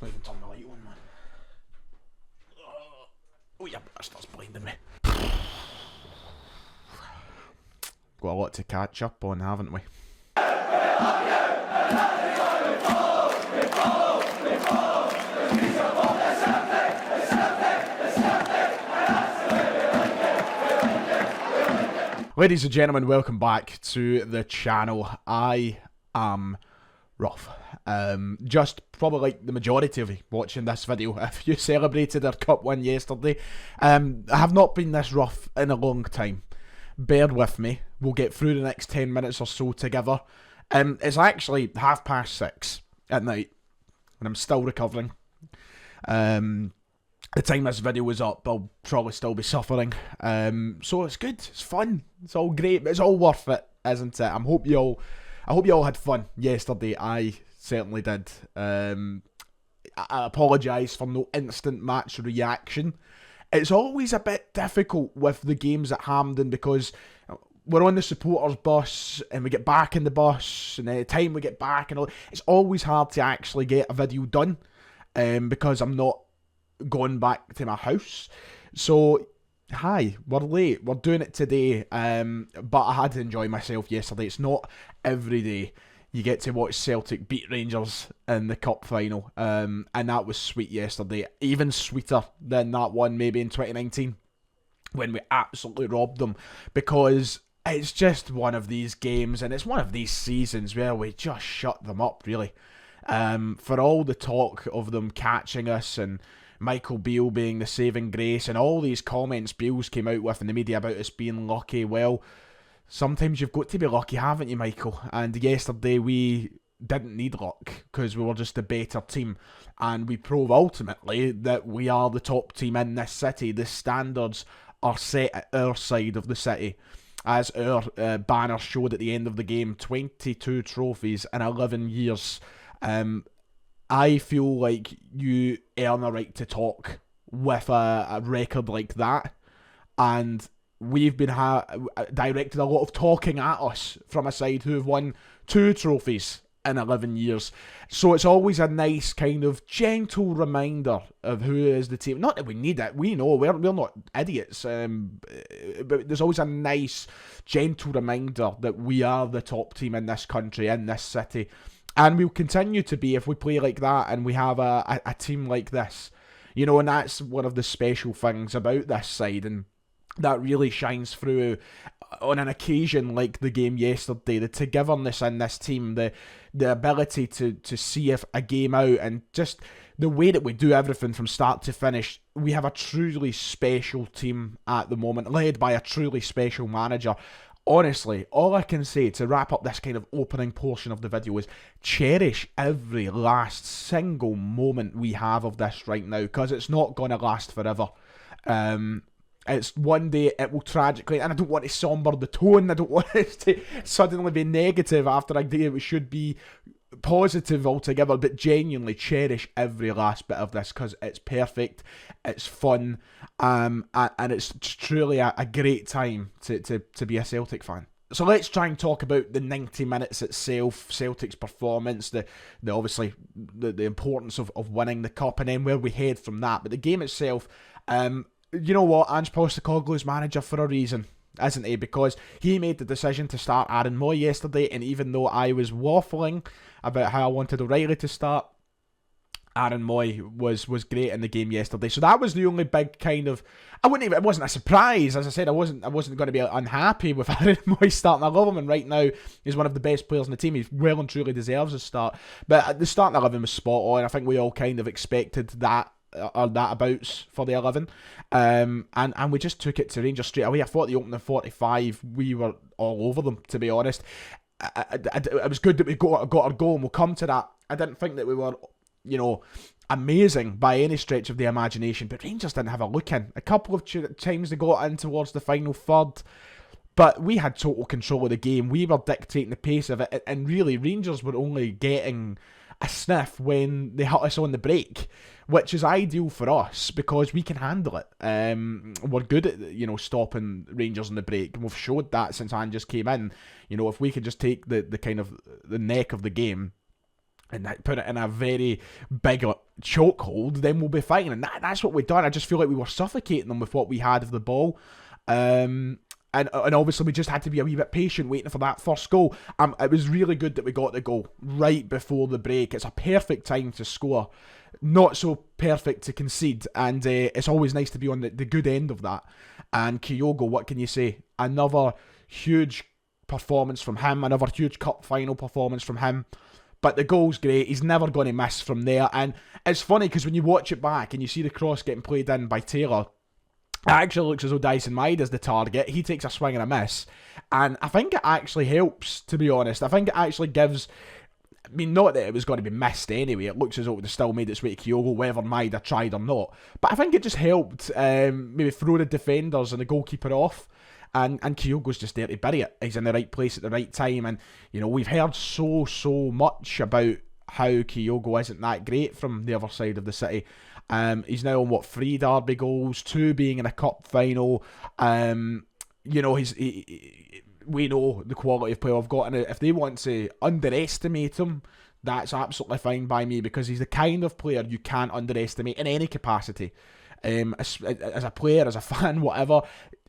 I've not even turned the light on, man. Oh, yeah, that's blinding me. Got a lot to catch up on, haven't we? Ladies and gentlemen, welcome back to the channel. I am rough. Just probably like the majority of you watching this video, if you celebrated our cup win yesterday, I have not been this rough in a long time. Bear with me. We'll get through the next 10 minutes or so together. It's actually 6:30 at night, and I'm still recovering. The time this video was up, I'll probably still be suffering. So it's good, it's fun, it's all great, but it's all worth it, isn't it? I hope you all had fun yesterday. I certainly did. I apologise for no instant match reaction. It's always a bit difficult with the games at Hampden because we're on the supporters bus and we get back in the bus, and the time we get back and all, it's always hard to actually get a video done because I'm not going back to my house. So hi, we're late, we're doing it today, but I had to enjoy myself yesterday. It's not every day you get to watch Celtic beat Rangers in the cup final, and that was sweet yesterday. Even sweeter than that one maybe in 2019 when we absolutely robbed them, because it's just one of these games and it's one of these seasons where we just shut them up, really. For all the talk of them catching us and Michael Beale being the saving grace and all these comments Beale's came out with in the media about us being lucky, well, sometimes you've got to be lucky, haven't you, Michael? And yesterday we didn't need luck because we were just a better team, and we prove ultimately that we are the top team in this city. The standards are set at our side of the city, as our banner showed at the end of the game. 22 trophies in 11 years. I feel like you earn a right to talk with a record like that, and we've been directed a lot of talking at us from a side who have won 2 trophies in 11 years. So it's always a nice kind of gentle reminder of who is the team. Not that we need it, we know, we're not idiots, but there's always a nice gentle reminder that we are the top team in this country, in this city. And we'll continue to be if we play like that and we have a team like this. You know, and that's one of the special things about this side, and that really shines through on an occasion like the game yesterday. The togetherness in this team, the ability to see if a game out, and just the way that we do everything from start to finish. We have a truly special team at the moment, led by a truly special manager. Honestly, all I can say to wrap up this kind of opening portion of the video is cherish every last single moment we have of this right now, because it's not going to last forever. It's one day it will tragically, and I don't want to somber the tone, I don't want it to suddenly be negative after a day it should be positive altogether, but genuinely cherish every last bit of this because it's perfect, it's fun, and it's truly a great time to be a Celtic fan. So let's try and talk about the 90 minutes itself, Celtic's performance, the obviously the importance of winning the cup, and then where we head from that. But the game itself, you know what, Ange Postecoglou's manager for a reason, isn't he? Because he made the decision to start Aaron Moy yesterday, and even though I was waffling about how I wanted O'Reilly to start, Aaron Moy was great in the game yesterday. So that was the only big kind of, it wasn't a surprise. As I said, I wasn't going to be unhappy with Aaron Moy starting. I love him, and right now he's one of the best players in the team. He well and truly deserves a start. But the starting 11 was spot on. I think we all kind of expected that, or that abouts for the 11, and we just took it to Rangers straight away. I thought the opening 45 we were all over them, to be honest. It was good that we got our goal, and we'll come to that. I didn't think that we were, you know, amazing by any stretch of the imagination, but Rangers didn't have a look in. A couple of times they got in towards the final third, but we had total control of the game. We were dictating the pace of it, and really Rangers were only getting a sniff when they hit us on the break, which is ideal for us because we can handle it. We're good at, you know, stopping Rangers on the break, and we've showed that since Ange just came in. You know, if we could just take the kind of the neck of the game, and put it in a very big chokehold, then we'll be fine. And that's what we've done. I just feel like we were suffocating them with what we had of the ball. And obviously we just had to be a wee bit patient waiting for that first goal. It was really good that we got the goal right before the break. It's a perfect time to score. Not so perfect to concede. And it's always nice to be on the good end of that. And Kyogo, what can you say? Another huge performance from him. Another huge cup final performance from him. But the goal's great. He's never going to miss from there. And it's funny because when you watch it back and you see the cross getting played in by Taylor, it actually looks as though Dyson Maida's the target. He takes a swing and a miss. And I think it actually helps, to be honest. I think it actually gives... I mean, not that it was going to be missed anyway. It looks as though it would have still made its way to Kyogo, whether Maida tried or not. But I think it just helped maybe throw the defenders and the goalkeeper off. And Kyogo's just there to bury it. He's in the right place at the right time. And, you know, we've heard so much about how Kyogo isn't that great from the other side of the city. He's now on, 3 derby goals, 2 being in a cup final. You know, we know the quality of player I've got. And if they want to underestimate him, that's absolutely fine by me, because he's the kind of player you can't underestimate in any capacity. As a player, as a fan, whatever...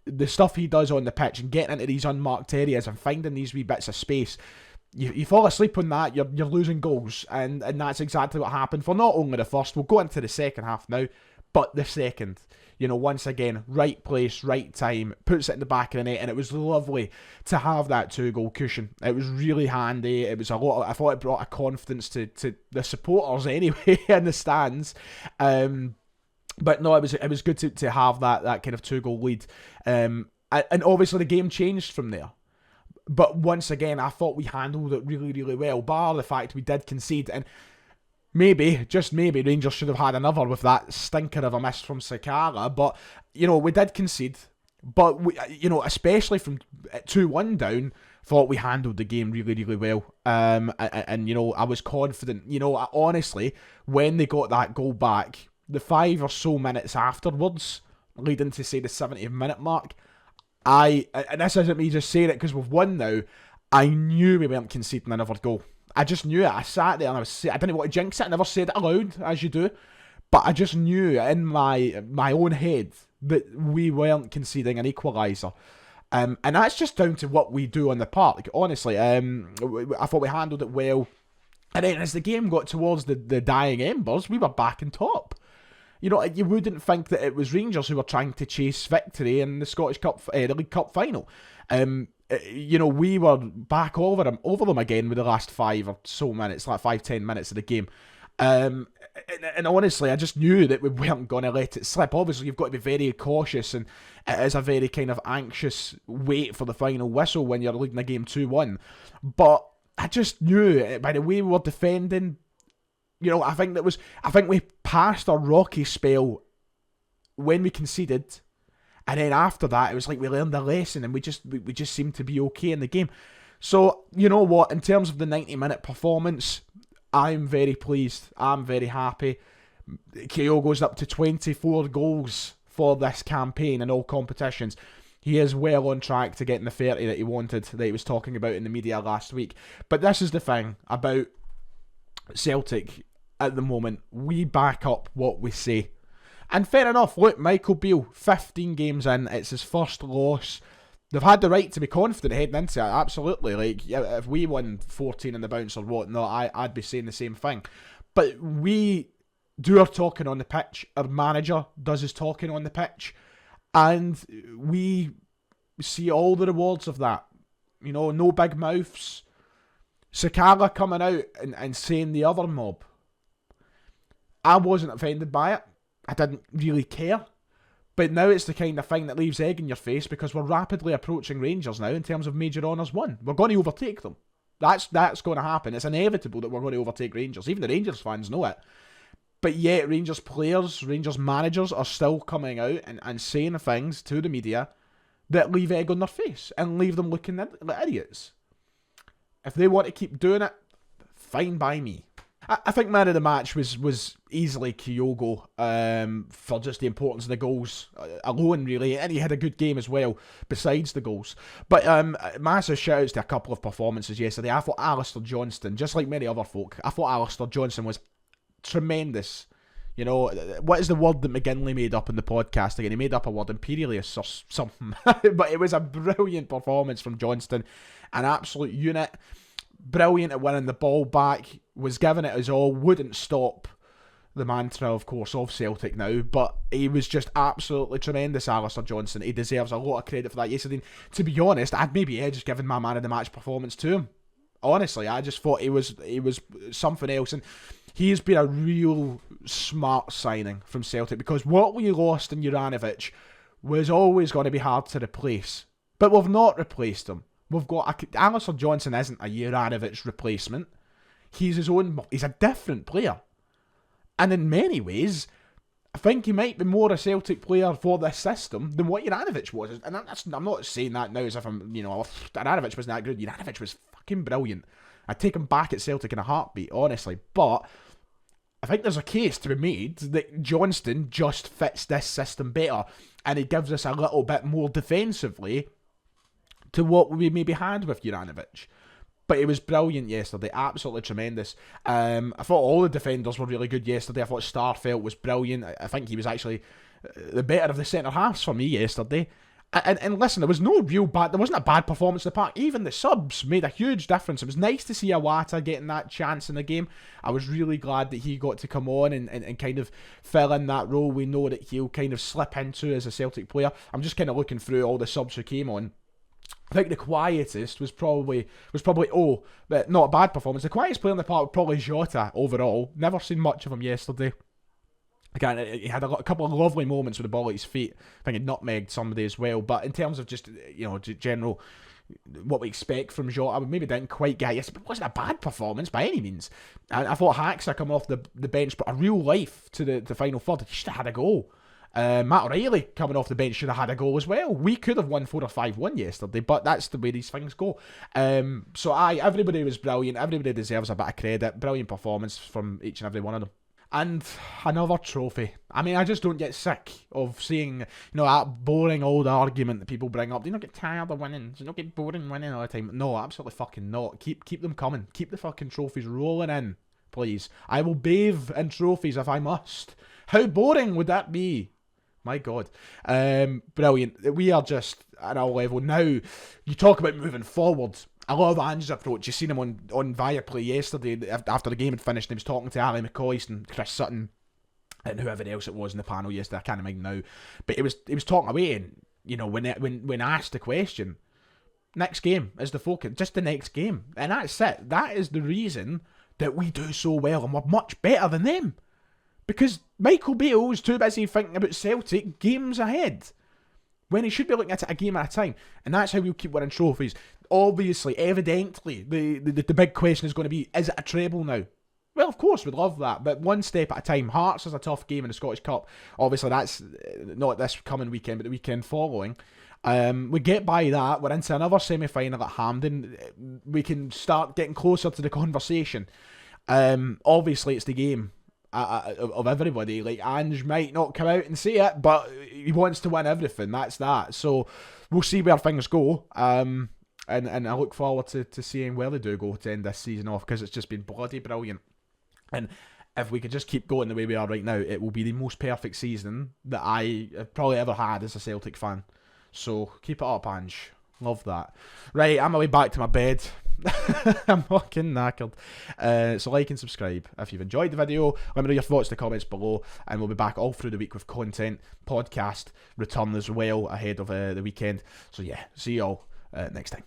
The stuff he does on the pitch and getting into these unmarked areas and finding these wee bits of space, you fall asleep on that, you're losing goals, and that's exactly what happened for not only the first, we'll go into the second half now, but the second. You know, once again, right place, right time, puts it in the back of the net, and it was lovely to have that 2-goal cushion. It was really handy. It was I thought it brought a confidence to the supporters anyway in the stands. But no, it was good to have that kind of 2-goal lead. And obviously the game changed from there. But once again, I thought we handled it really well, bar the fact we did concede. And maybe, just maybe, Rangers should have had another with that stinker of a miss from Sakara. But, you know, we did concede. But, we, you know, especially from 2-1 down, thought we handled the game really well. And, you know, I was confident. You know, honestly, when they got that goal back... The 5 or so minutes afterwards, leading to, say, the 70th minute mark, and this isn't me just saying it because we've won now, I knew we weren't conceding another goal. I just knew it. I sat there and I didn't want to jinx it. I never said it aloud, as you do. But I just knew in my own head that we weren't conceding an equaliser. And that's just down to what we do on the park, honestly. I thought we handled it well. And then as the game got towards the dying embers, we were back on top. You know, you wouldn't think that it was Rangers who were trying to chase victory in the Scottish Cup, the League Cup final. You know, we were back over them again with the last 5 or so minutes, like 5-10 minutes of the game. And honestly, I just knew that we weren't going to let it slip. Obviously, you've got to be very cautious, and it is a very kind of anxious wait for the final whistle when you're leading a game 2-1. But I just knew by the way we were defending. You know, I think we passed our rocky spell when we conceded, and then after that, it was like we learned a lesson, and we just seemed to be okay in the game. So, you know what? In terms of the 90-minute performance, I'm very pleased. I'm very happy. Kyogo's up to 24 goals for this campaign in all competitions. He is well on track to getting the 30 that he wanted, that he was talking about in the media last week. But this is the thing about Celtic at the moment. We back up what we say. And fair enough, look, Michael Beale, 15 games in, it's his first loss. They've had the right to be confident heading into it, absolutely. Like, if we won 14 in the bounce or whatnot, I'd be saying the same thing. But we do our talking on the pitch, our manager does his talking on the pitch, and we see all the rewards of that. You know, no big mouths. Sakala coming out and saying the other mob. I wasn't offended by it. I didn't really care. But now it's the kind of thing that leaves egg in your face, because we're rapidly approaching Rangers now in terms of major honours won. We're going to overtake them. That's going to happen. It's inevitable that we're going to overtake Rangers. Even the Rangers fans know it. But yet Rangers players, Rangers managers are still coming out and saying things to the media that leave egg on their face and leave them looking like idiots. If they want to keep doing it, fine by me. I think man of the match was easily Kyogo, for just the importance of the goals alone, really, and he had a good game as well, besides the goals. But massive shout-outs to a couple of performances yesterday. I thought Alistair Johnston, just like many other folk, I thought Alistair Johnston was tremendous. You know, what is the word that McGinley made up in the podcast again? He made up a word, imperialist or something. But it was a brilliant performance from Johnston. An absolute unit. Brilliant at winning the ball back. Was giving it his all. Wouldn't stop the mantra, of course, of Celtic now. But he was just absolutely tremendous, Alistair Johnston. He deserves a lot of credit for that yesterday. To be honest, I'd maybe just given my man of the match performance to him. Honestly, I just thought he was something else. And he has been a real smart signing from Celtic, because what we lost in Juranovic was always going to be hard to replace. But we've not replaced him. We've got Alistair Johnston isn't a Juranovic replacement. He's a different player. And in many ways, I think he might be more a Celtic player for this system than what Juranovic was. And I'm not saying that now as if Juranovic wasn't that good. Juranovic was fucking brilliant. I'd take him back at Celtic in a heartbeat, honestly. But I think there's a case to be made that Johnston just fits this system better, and he gives us a little bit more defensively to what we maybe had with Juranovic. But he was brilliant yesterday, absolutely tremendous. I thought all the defenders were really good yesterday. I thought Starfelt was brilliant. I think he was actually the better of the centre-halves for me yesterday. And listen, there wasn't a bad performance in the park. Even the subs made a huge difference. It was nice to see Iwata getting that chance in the game. I was really glad that he got to come on and kind of fill in that role we know that he'll kind of slip into as a Celtic player. I'm just kind of looking through all the subs who came on. I think the quietest was probably but not a bad performance. The quietest player in the park was probably Jota overall. Never seen much of him yesterday. Again, he had a couple of lovely moments with the ball at his feet. I think he nutmegged somebody as well. But in terms of just, general, what we expect from Jota, we maybe didn't quite get it. It wasn't a bad performance by any means. And I thought Haxer coming off the bench brought a real life to the final third. He should have had a goal. Matt O'Reilly coming off the bench should have had a goal as well. We could have won 4 or 5-1 yesterday, but that's the way these things go. Everybody was brilliant. Everybody deserves a bit of credit. Brilliant performance from each and every one of them. And another trophy. I mean, I just don't get sick of seeing, that boring old argument that people bring up. Do you not get tired of winning? Do you not get boring winning all the time? No, absolutely fucking not. Keep them coming. Keep the fucking trophies rolling in, please. I will bathe in trophies if I must. How boring would that be? My God. Brilliant. We are just at our level. Now, you talk about moving forward. I love Ange's approach. You seen him on Viaplay yesterday after the game had finished. And he was talking to Ali McCoist and Chris Sutton and whoever else it was in the panel yesterday. I can't remember now, but he was talking away. And when asked the question, next game is the focus, just the next game, and that's it. That is the reason that we do so well and we're much better than them, because Michael Beale's too busy thinking about Celtic games ahead when he should be looking at it a game at a time, and that's how we'll keep winning trophies. Obviously, evidently, the big question is going to be, is it a treble now? Well, of course, we'd love that, but one step at a time. Hearts is a tough game in the Scottish Cup. Obviously, that's not this coming weekend, but the weekend following. We get by that, we're into another semi-final at Hampden. We can start getting closer to the conversation. Obviously, it's the game of everybody. Like, Ange might not come out and say it, but he wants to win everything. That's that. So we'll see where things go. And I look forward to seeing where they do go to end this season off, because it's just been bloody brilliant. And if we could just keep going the way we are right now, it will be the most perfect season that I have probably ever had as a Celtic fan. So keep it up, Ange. Love that. Right, I'm on my way back to my bed. I'm fucking knackered. So like and subscribe if you've enjoyed the video. Let me know your thoughts in the comments below, and we'll be back all through the week with content. Podcast return as well ahead of the weekend. So yeah, see you all next time.